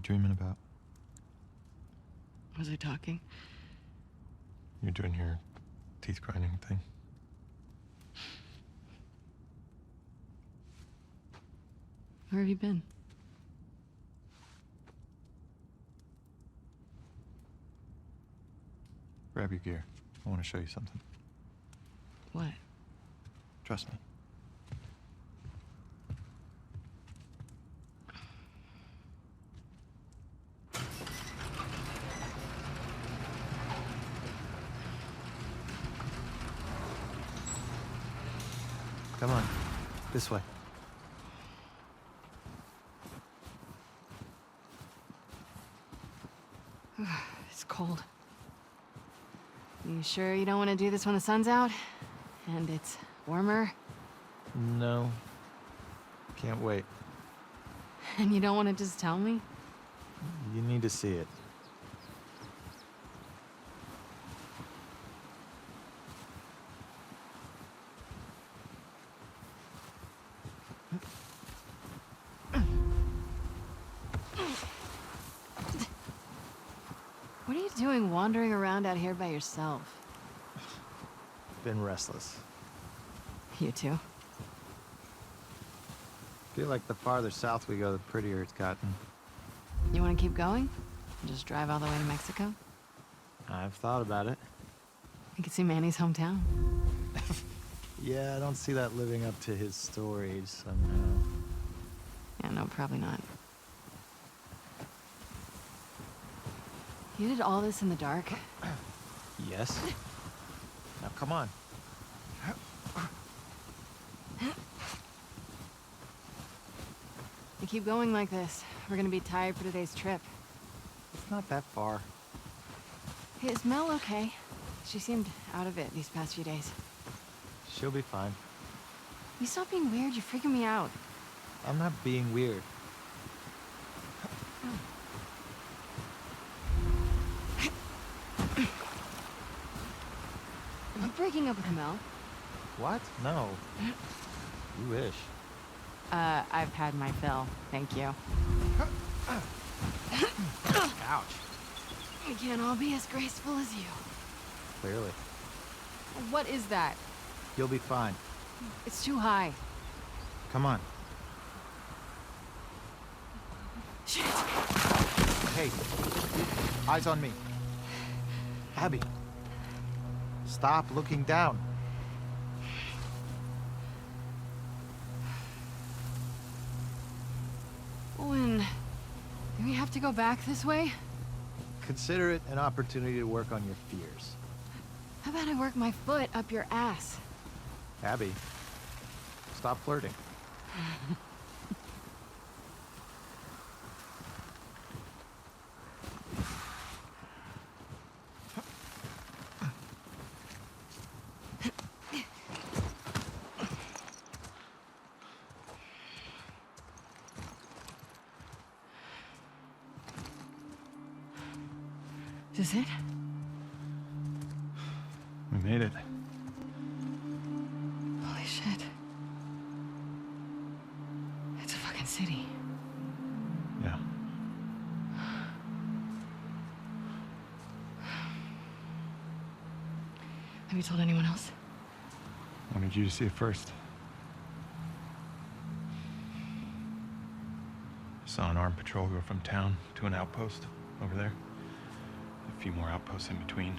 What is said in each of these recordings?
dreaming about? Was I talking? You're doing your teeth grinding thing. Where have you been? Grab your gear. I want to show you something. What? Trust me. Come on. This way. It's cold. You sure you don't want to do this when the sun's out? And it's warmer? No. Can't wait. And you don't want to just tell me? You need to see it. What are you doing wandering around out here by yourself? Been restless. You too? Feel like the farther south we go, the prettier it's gotten. You want to keep going? Just drive all the way to Mexico? I've thought about it. You can see Manny's hometown. Yeah, I don't see that living up to his stories somehow. Yeah, no, probably not. You did all this in the dark? Yes. Now come on. You keep going like this, we're gonna be tired for today's trip. It's not that far. Hey, is Mel okay? She seemed out of it these past few days. She'll be fine. You stop being weird, you're freaking me out. I'm not being weird. I'm breaking up with Mel. What? No. You wish. I've had my fill, thank you. Ouch. We can't all be as graceful as you. Clearly. What is that? You'll be fine. It's too high. Come on. Shit! Hey. Eyes on me. Abby. Stop looking down. Owen, do we have to go back this way? Consider it an opportunity to work on your fears. How about I work my foot up your ass? Abby, stop flirting. Is this it? We made it. Holy shit. It's a fucking city. Yeah. Have you told anyone else? Wanted you to see it first. Saw an armed patrol go from town to an outpost over there. A few more outposts in between.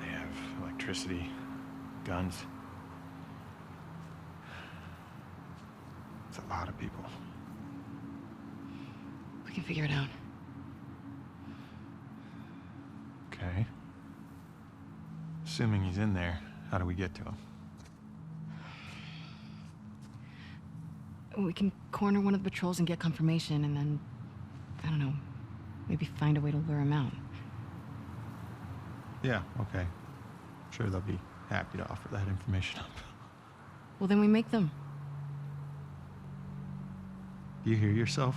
They have electricity, guns. It's a lot of people. We can figure it out. Okay. Assuming he's in there, how do we get to him? We can corner one of the patrols and get confirmation, and then, I don't know, maybe find a way to lure him out. Yeah, okay. I'm sure they'll be happy to offer that information up. Well, then we make them. Do you hear yourself?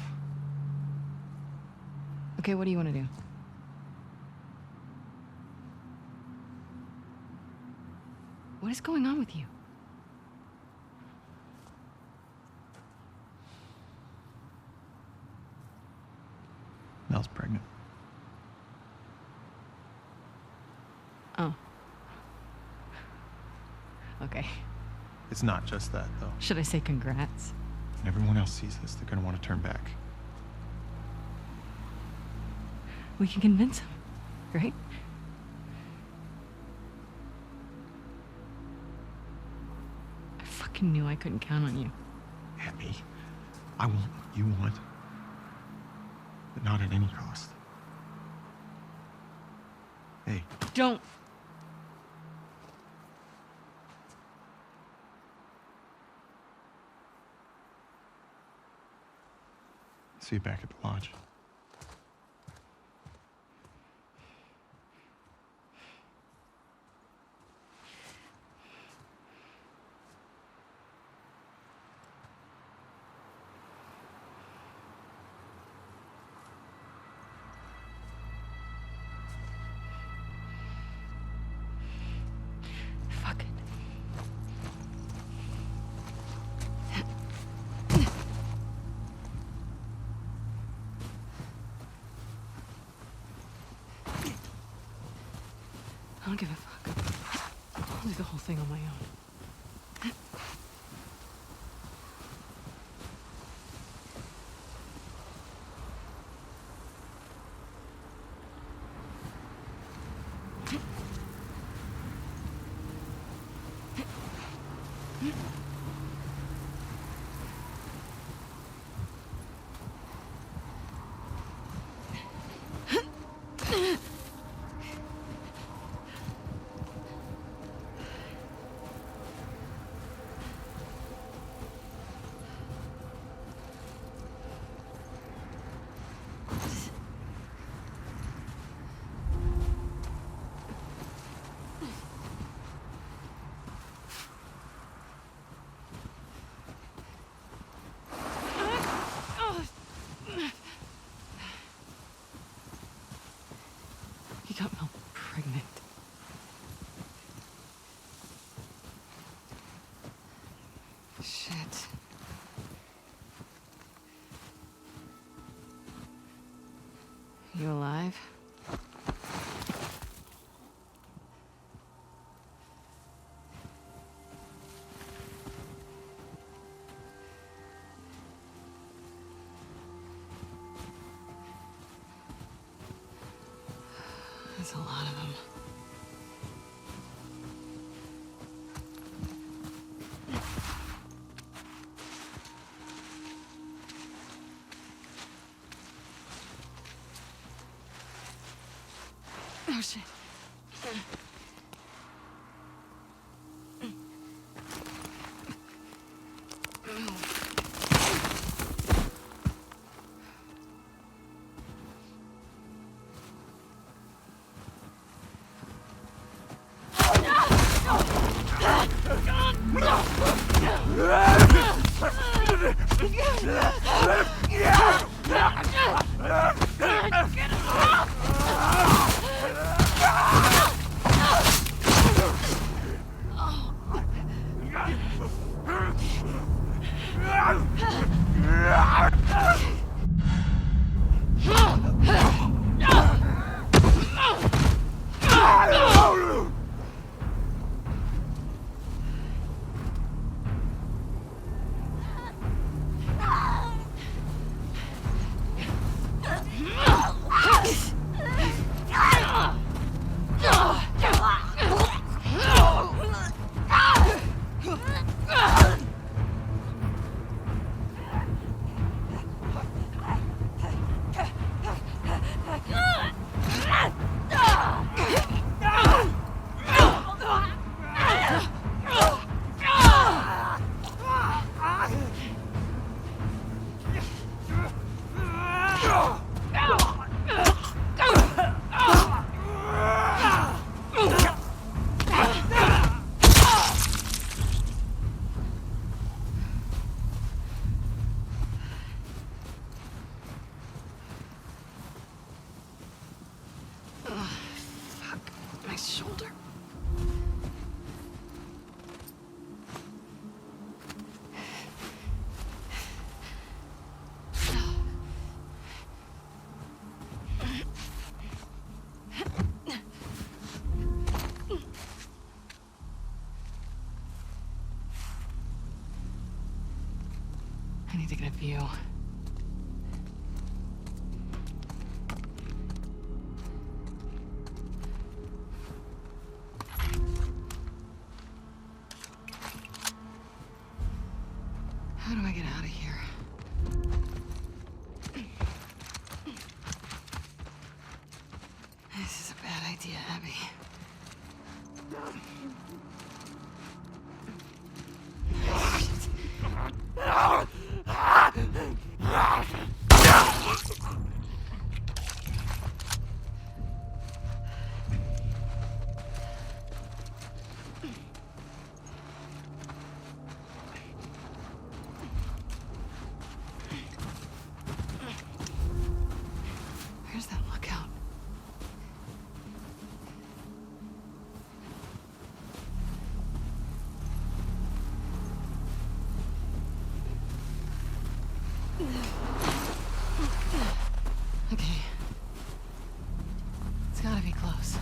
Okay, what do you want to do? What is going on with you? Mel's pregnant. Oh. Okay. It's not just that, though. Should I say congrats? When everyone else sees this, they're gonna want to turn back. We can convince him, right? I fucking knew I couldn't count on you. Abby, I want what you want, but not at any cost. Hey, Don't. see you back at the lodge. Fuck it. I don't give a fuck. I'll do the whole thing on my own. He got Mel pregnant. Shit. You alive? There's a lot of them. Oh shit. to get a view. How do I get out of here? This is a bad idea, Abby. Where's that lookout? Okay. It's gotta be close.